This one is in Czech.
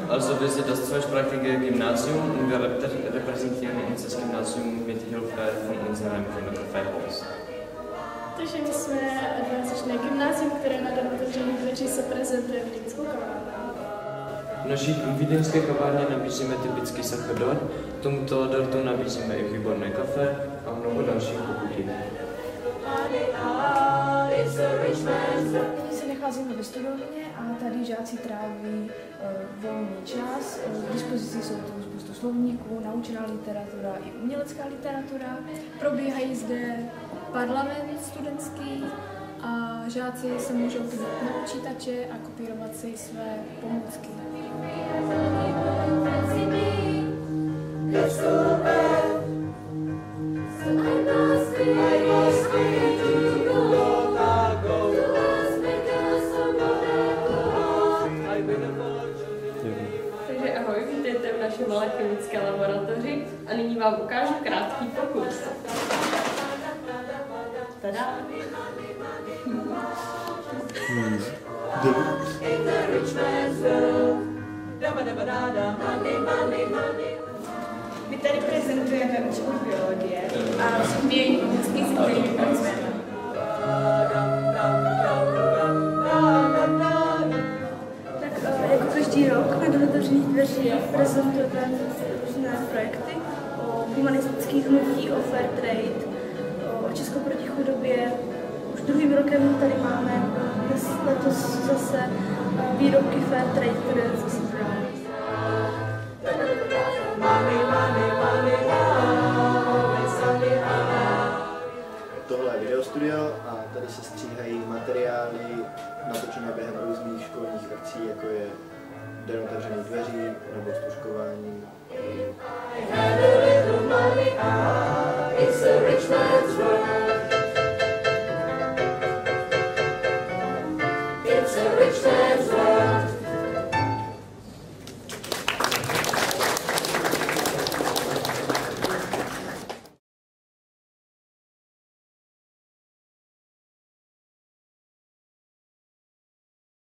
Also wir sind das zweisprachige Gymnasium und wir repräsentieren uns das Gymnasium mit Hilfe von unserem Kaffeehaus. Takže my jsme dvoujazyčné gymnázium, které na Den otevřených dveří se prezentuje vídeňskou kavárnou. V naší vídeňské kavárně nabízíme typický sachador, tomuto dortu nabízíme i výborné kafe a mnoho dalších pochutí. Nyní se nacházíme ve studovně a tady žáci tráví volný čas. K dispozici jsou tu spoustu slovníků, naučená literatura i umělecká literatura. Probíhají zde parlament studentský a žáci se můžou podívat na počítače a kopírovat si své pomůcky. Takže ahoj, vítejte v naší malé chemické laboratoři a nyní vám ukážu krátký pokus. Tada! My tady prezentujeme učbu biologie a sbíjení pomůcky, s kterými pracujeme. Jako každý rok na Den otevřených dveří prezentujeme různé projekty o humanistických hnutí, o fair trade, o Česko proti chudobě. Už druhým rokem tady máme letos zase výrobky fair trade, které zase zbrány. Tohle je videostudio a tady se stříhají materiály natočené během různých školních akcí, jako je Den otevřených dveří nebo stužkování. It's a rich man's world.